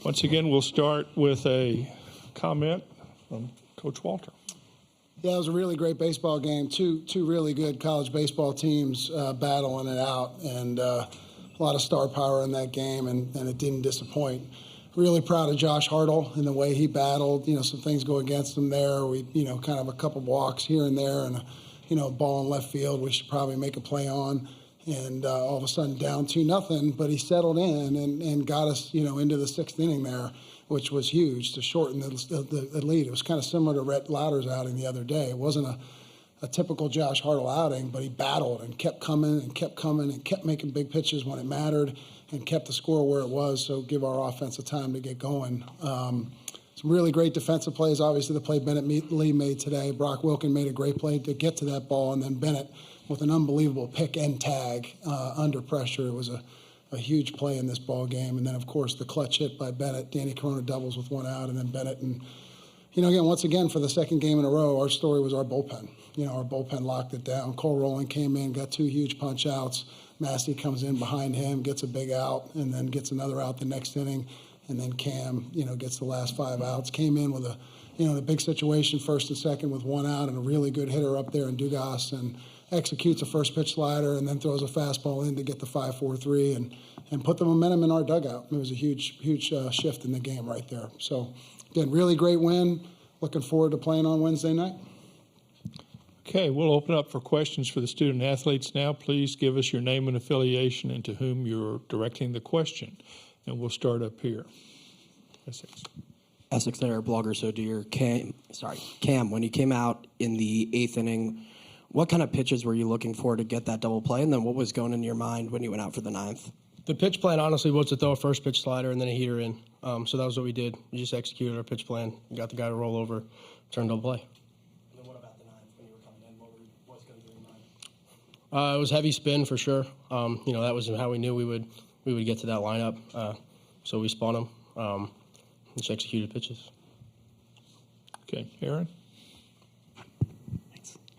Once again, we'll start with a comment from Coach Walter. Yeah, it was a really great baseball game. Two really good college baseball teams battling it out, and a lot of star power in that game, and it didn't disappoint. Really proud of Josh Hartle and the way he battled. Some things go against him there. We, kind of a couple walks here and there, and a ball in left field we should probably make a play on. And all of a sudden down 2-0, but he settled in and got us, into the sixth inning there, which was huge to shorten the lead. It was kind of similar to Rhett Lauder's outing the other day. It wasn't a typical Josh Hartle outing, but he battled and kept coming and kept making big pitches when it mattered and kept the score where it was, so give our offense a time to get going. Some really great defensive plays. Obviously, the play Bennett Lee made today. Brock Wilken made a great play to get to that ball, and then Bennett with an unbelievable pick and tag under pressure. It was a huge play in this ball game. And then, of course, the clutch hit by Bennett. Danny Corona doubles with one out, and then Bennett. And, once again, for the second game in a row, our story was our bullpen. Our bullpen locked it down. Cole Rowland came in, got 2 huge punch outs. Massey comes in behind him, gets a big out, and then gets another out the next inning. And then Cam, gets the last 5 outs. Came in with a big situation, first and second with 1 out, and a really good hitter up there in Dugas, and executes a first pitch slider and then throws a fastball in to get the 5-4-3 and put the momentum in our dugout. It was a huge shift in the game right there. So, again, really great win. Looking forward to playing on Wednesday night. Okay, we'll open up for questions for the student athletes now. Please give us your name and affiliation and to whom you're directing the question. And we'll start up here. Essex there, blogger so dear. Cam, when you came out in the 8th inning, what kind of pitches were you looking for to get that double play? And then what was going in your mind when you went out for the 9th? The pitch plan, honestly, was to throw a first pitch slider and then a heater in. So that was what we did. We just executed our pitch plan. We got the guy to roll over, turn double play. And then what about the 9th when you were coming in? What was going through your mind? It was heavy spin for sure. That was how we knew we would get to that lineup. So we spun them, just executed pitches. Okay, Aaron?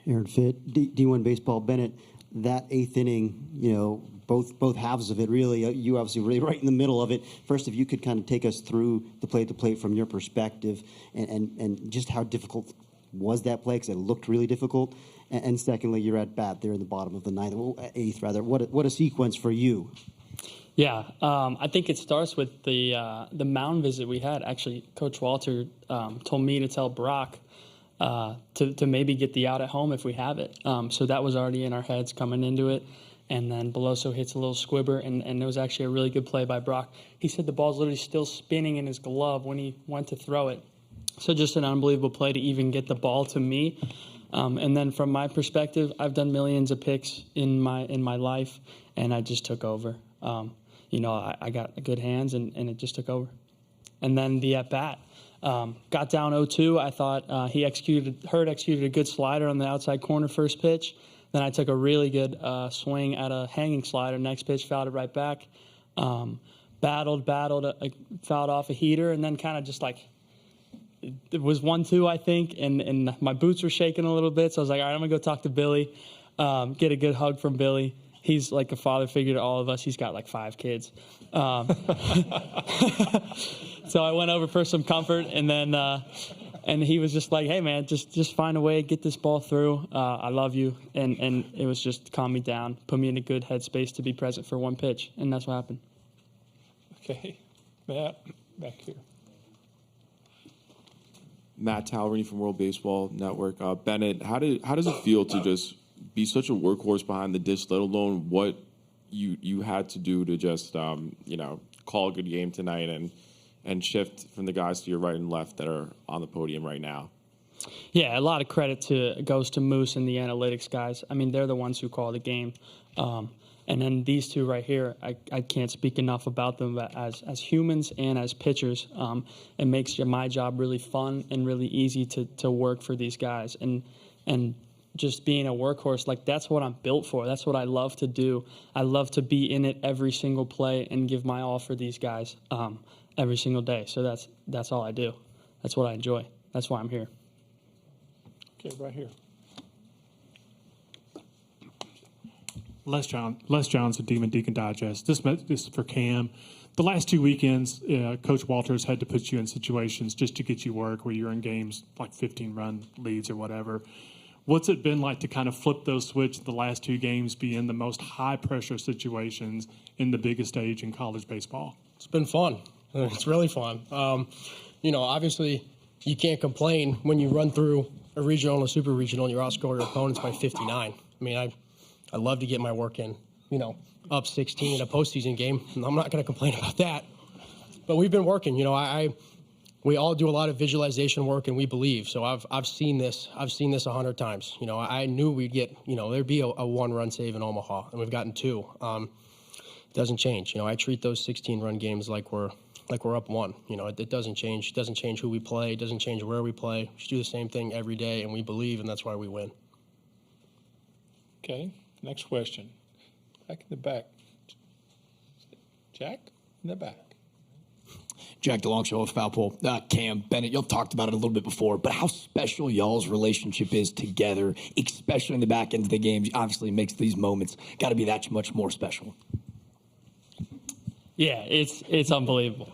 Aaron Fitt, D1 Baseball. Bennett, that 8th inning, both halves of it, really, you obviously really right in the middle of it. First, if you could kind of take us through the plate-to-plate from your perspective and just how difficult was that play, because it looked really difficult. And secondly, you're at bat there in the bottom of the 8th, rather. What a sequence for you. Yeah, I think it starts with the mound visit we had. Actually, Coach Walter told me to tell Brock to maybe get the out at home if we have it. So that was already in our heads coming into it. And then Beloso hits a little squibber, and it was actually a really good play by Brock. He said the ball's literally still spinning in his glove when he went to throw it. So just an unbelievable play to even get the ball to me. And then from my perspective, I've done millions of picks in my life, and I just took over. I got good hands, and it just took over. And then the at-bat. Got down 0-2. I thought Hurd executed a good slider on the outside corner first pitch. Then I took a really good swing at a hanging slider. Next pitch, fouled it right back. Battled, fouled off a heater, and then kind of just like it was 1-2, I think, and my boots were shaking a little bit. So I was like, all right, I'm going to go talk to Billy, get a good hug from Billy. He's like a father figure to all of us. He's got like 5 kids. So I went over for some comfort, and then and he was just like, hey, man, just find a way, get this ball through. I love you. And it was just calm me down, put me in a good headspace to be present for one pitch, and that's what happened. Okay. Matt, back here. Matt Tallery from World Baseball Network. Bennett, how does it feel to just be such a workhorse behind the dish, let alone what you had to do to just call a good game tonight and shift from the guys to your right and left that are on the podium right now? Yeah, a lot of credit goes to Moose and the analytics guys. I mean, they're the ones who call the game. And then these two right here, I can't speak enough about them as humans and as pitchers. It makes my job really fun and really easy to work for these guys. And just being a workhorse, like that's what I'm built for. That's what I love to do. I love to be in it every single play and give my all for these guys every single day. So that's all I do. That's what I enjoy. That's why I'm here. Okay, right here. Les Johnson, Demon Deacon Digest. This is for Cam. the last 2 weekends, Coach Walters had to put you in situations just to get you work where you're in games like 15-run leads or whatever. What's it been like to kind of flip those switch the last 2 games, be in the most high-pressure situations in the biggest stage in college baseball? It's been fun. It's really fun. Obviously, you can't complain when you run through a regional and a super regional and you outscore your opponents by 59. I mean, I love to get my work in, up 16 in a postseason game. I'm not going to complain about that. But we've been working. We all do a lot of visualization work, and we believe. So I've seen this 100 times. I knew we'd get, there'd be a 1-run save in Omaha, and we've gotten 2. It doesn't change. I treat those 16-run games like we're up 1. It doesn't change. It doesn't change who we play. It doesn't change where we play. We just do the same thing every day, and we believe, and that's why we win. Okay, next question. Back in the back. Jack, in the back. Jack DeLongchamp of Foul Pole. Cam, Bennett, y'all talked about it a little bit before, but how special y'all's relationship is together, especially in the back end of the games, obviously makes these moments got to be that much more special. Yeah, it's unbelievable.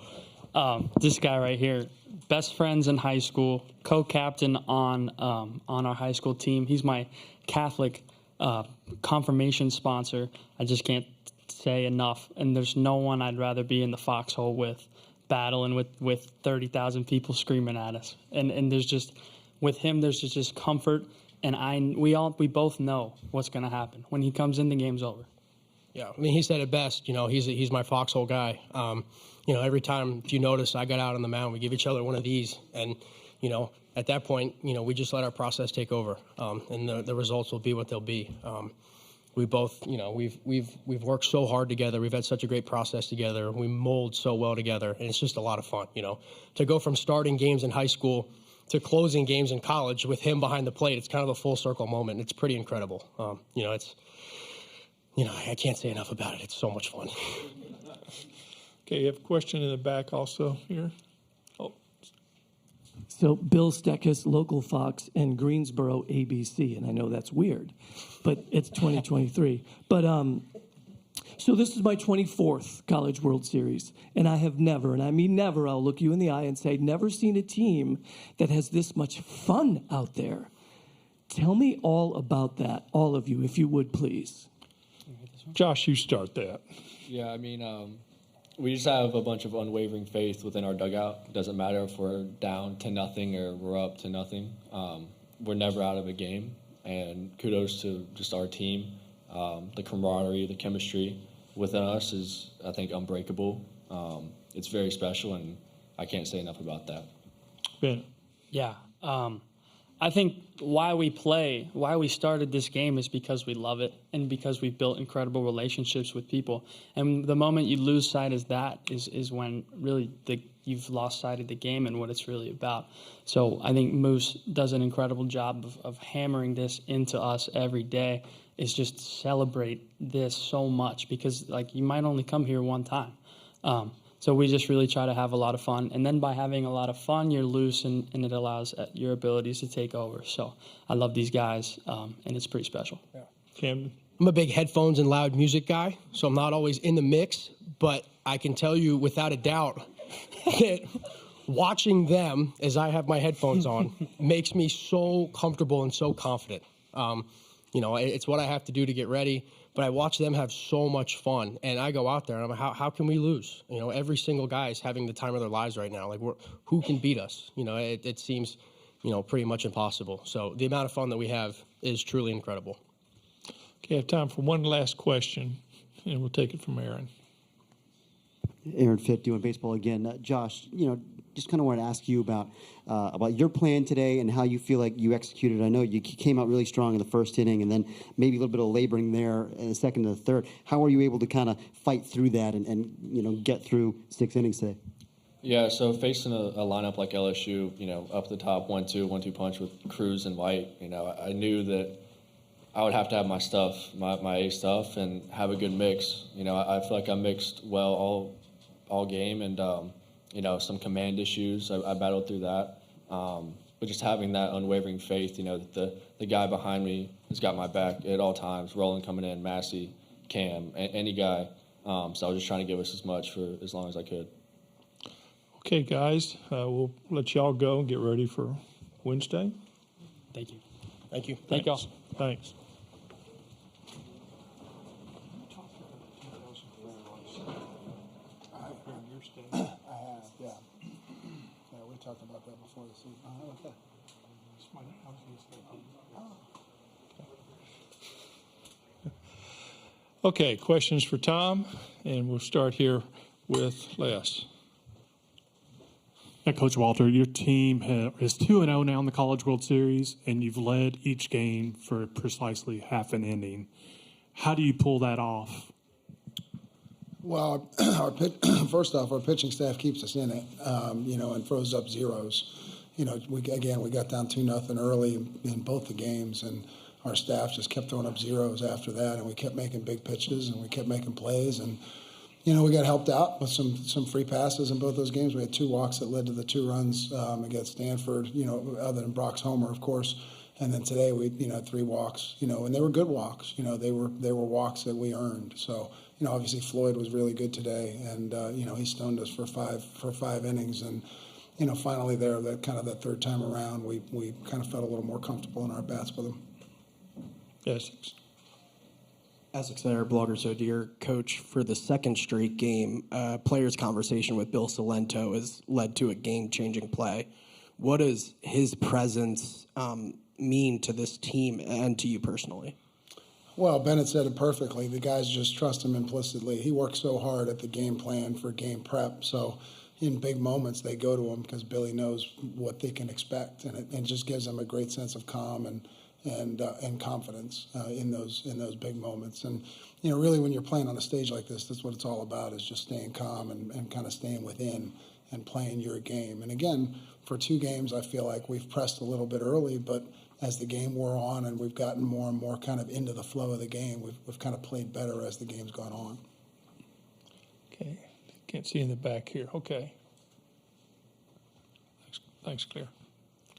This guy right here, best friends in high school, co-captain on our high school team. He's my Catholic confirmation sponsor. I just can't say enough. And there's no one I'd rather be in the foxhole with, battling with 30,000 people screaming at us. And there's just, with him, there's just comfort. And we both know what's going to happen. When he comes in, the game's over. Yeah, I mean, he said it best. He's my foxhole guy. Every time, if you notice, I got out on the mound, we give each other one of these. And, at that point, we just let our process take over. And the results will be what they'll be. We both, we've worked so hard together. We've had such a great process together. We mold so well together, and it's just a lot of fun. To go from starting games in high school to closing games in college with him behind the plate, it's kind of a full circle moment. It's pretty incredible. I can't say enough about it. It's so much fun. Okay, you have a question in the back also here. So Bill Steckis, local Fox, and Greensboro ABC, and I know that's weird, but it's 2023. But so this is my 24th College World Series, and I have never, and I mean never, I'll look you in the eye and say, never seen a team that has this much fun out there. Tell me all about that, all of you, if you would, please. Josh, you start that. Yeah, I mean, we just have a bunch of unwavering faith within our dugout. It doesn't matter if we're down 10-0 or we're up 10-0. We're never out of a game, and kudos to just our team. The camaraderie, the chemistry within us is, I think, unbreakable. It's very special, and I can't say enough about that. Ben. Yeah. I think why we started this game is because we love it and because we've built incredible relationships with people. And the moment you lose sight of that is when really you've lost sight of the game and what it's really about. So I think Moose does an incredible job of hammering this into us every day, is just celebrate this so much because you might only come here one time. So we just really try to have a lot of fun. And then by having a lot of fun, you're loose, and it allows your abilities to take over. So I love these guys, and it's pretty special. Yeah. Camden? I'm a big headphones and loud music guy, so I'm not always in the mix. But I can tell you without a doubt that watching them as I have my headphones on makes me so comfortable and so confident. It's what I have to do to get ready. But I watch them have so much fun, and I go out there, and I'm like, how can we lose? Every single guy is having the time of their lives right now. Who can beat us? It seems, pretty much impossible. So the amount of fun that we have is truly incredible. Okay, I have time for one last question, and we'll take it from Aaron. Aaron Fitt doing baseball again. Josh, just kind of want to ask you about your plan today and how you feel like you executed. I know you came out really strong in the first inning and then maybe a little bit of laboring there in the second and the third. How were you able to kind of fight through that and get through 6 innings today? Yeah, so facing a lineup like LSU, up the top 1-2 punch with Cruz and White, I knew that I would have to have my stuff, my A stuff, and have a good mix. I feel like I mixed well all game, and some command issues. I battled through that. But just having that unwavering faith, that the guy behind me has got my back at all times. Roland coming in, Massey, Cam, any guy. So I was just trying to give us as much for as long as I could. Okay, guys, we'll let y'all go and get ready for Wednesday. Thank you. Thank you. Thank y'all. Thanks. I have, yeah. Yeah, we talked about that before the season. Okay. Okay, questions for Tom, and we'll start here with Les. Yeah, Coach Walter, your team is 2-0 now in the College World Series, and you've led each game for precisely half an inning. How do you pull that off? Well, first off, our pitching staff keeps us in it, and throws up zeros. We got down 2-0 early in both the games, and our staff just kept throwing up zeros after that, and we kept making big pitches, and we kept making plays, and we got helped out with some free passes in both those games. We had 2 walks that led to the 2 runs against Stanford, other than Brock's homer, of course. And then today we had 3 walks, and they were good walks. They were walks that we earned. So obviously Floyd was really good today, and he stoned us for five innings. And finally there, that third time around, we kind of felt a little more comfortable in our bats with him. Essex. Essex there, Blogger So Dear. Coach, for the second straight game, players' conversation with Bill Salento has led to a game-changing play. What does his presence mean to this team and to you personally? Well, Bennett said it perfectly. The guys just trust him implicitly. He works so hard at the game plan for game prep. So in big moments, they go to him because Billy knows what they can expect, and it just gives them a great sense of calm and confidence in those big moments. And really, when you're playing on a stage like this, that's what it's all about: is just staying calm and kind of staying within and playing your game. And again, for 2 games, I feel like we've pressed a little bit early, but as the game wore on and we've gotten more and more kind of into the flow of the game, we've kind of played better as the game's gone on. Okay, can't see in the back here. Okay. Thanks, Claire.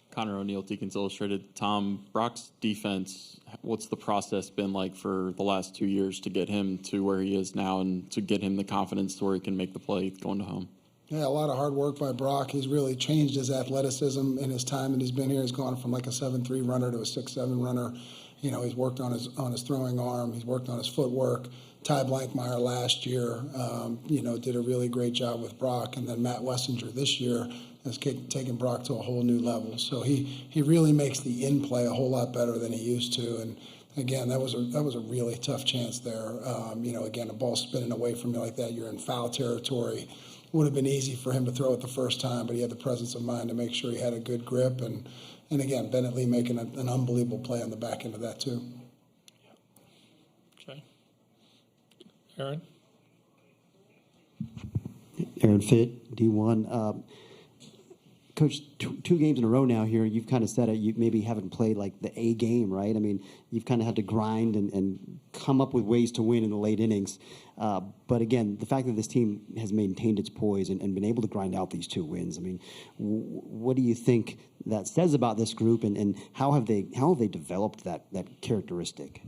Connor O'Neill, Deacons Illustrated. Tom, Brock's defense, what's the process been like for the last 2 years to get him to where he is now and to get him the confidence to where he can make the play going to home? Yeah, a lot of hard work by Brock. He's really changed his athleticism in his time that he's been here. He's gone from like a 7-3 runner to a 6-7 runner. He's worked on his throwing arm. He's worked on his footwork. Ty Blankmeyer last year, did a really great job with Brock. And then Matt Wessinger this year has taken Brock to a whole new level. So he really makes the in-play a whole lot better than he used to. And again, that was a really tough chance there. Again, a ball spinning away from you like that, you're in foul territory. Would have been easy for him to throw it the first time, but he had the presence of mind to make sure he had a good grip. And again, Bennett Lee making an unbelievable play on the back end of that too. Okay. Aaron? Aaron Fitt, D1. Coach, 2 games in a row now here, you've kind of said it, you maybe haven't played like the A game, right? I mean, you've kind of had to grind and come up with ways to win in the late innings. But again, the fact that this team has maintained its poise and been able to grind out these 2 wins, I mean, what do you think that says about this group, and how have they developed that characteristic?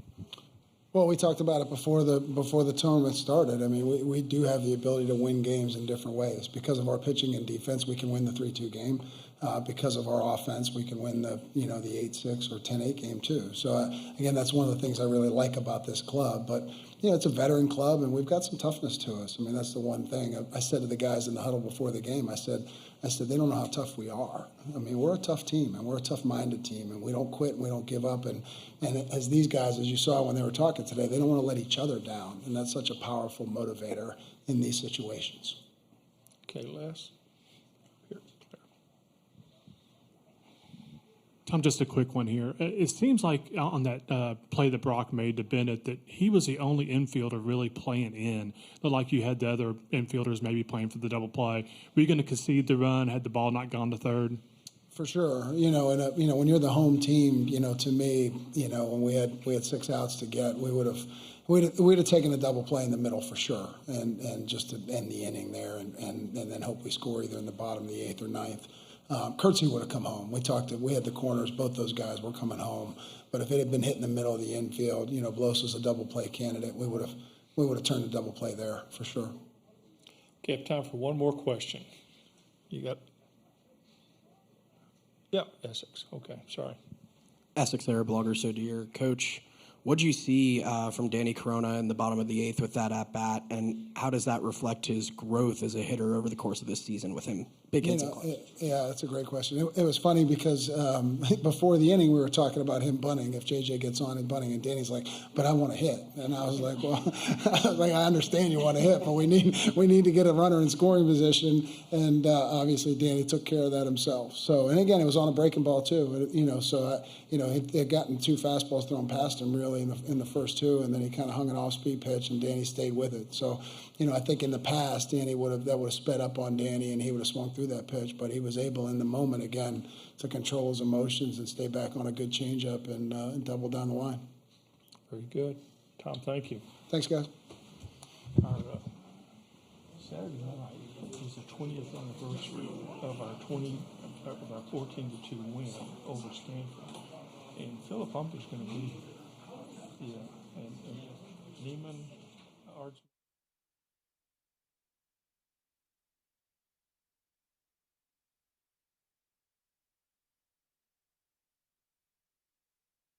Well, we talked about it before the tournament started. I mean, we do have the ability to win games in different ways. Because of our pitching and defense, we can win the 3-2 game. Because of our offense, we can win the 8-6 or 10-8 game too. So again, that's one of the things I really like about this club. But it's a veteran club, and we've got some toughness to us. I mean, that's the one thing I said to the guys in the huddle before the game. I said they don't know how tough we are. I mean, we're a tough team, and we're a tough-minded team, and we don't quit, and we don't give up. And as these guys, as you saw when they were talking today, they don't want to let each other down, and that's such a powerful motivator in these situations. Okay, Les? Tom, just a quick one here. It seems like on that play that Brock made to Bennett that he was the only infielder really playing in. Not like you had the other infielders maybe playing for the double play. Were you going to concede the run had the ball not gone to third? For sure, when you're the home team, to me, when we had 6 outs to get, we'd have taken a double play in the middle for sure, and just to end the inning there, and then hope we score either in the bottom of the 8th or 9th. Kurtzy would have come home. We had the corners. Both those guys were coming home. But if it had been hit in the middle of the infield, Bloss was a double play candidate. We would we would have turned a double play there for sure. Okay, I have time for one more question. You got? Yeah, Essex. Okay, sorry. Essex there, blogger so dear. Coach, what do you see from Danny Corona in the bottom of the 8th with that at bat, and how does that reflect his growth as a hitter over the course of this season with him? Big hits and clutch. Yeah, that's a great question. It was funny because before the inning we were talking about him bunting if JJ gets on and bunting, and Danny's like, "But I want to hit," and I was like, "Well, I understand you want to hit, but we need to get a runner in scoring position." And obviously Danny took care of that himself. So, and again, it was on a breaking ball too. He had gotten 2 fastballs thrown past him really in the first 2, and then he kind of hung an off-speed pitch, and Danny stayed with it. So, I think in the past Danny would have sped up on Danny, and he would have swung through that pitch, but he was able in the moment again to control his emotions and stay back on a good changeup and double down the line. Very good. Tom, thank you. Thanks, guys. Our Saturday night is the 20th anniversary of our 14-2 win over Stanford, and Philip Hump is going to be here, and Neiman Arts.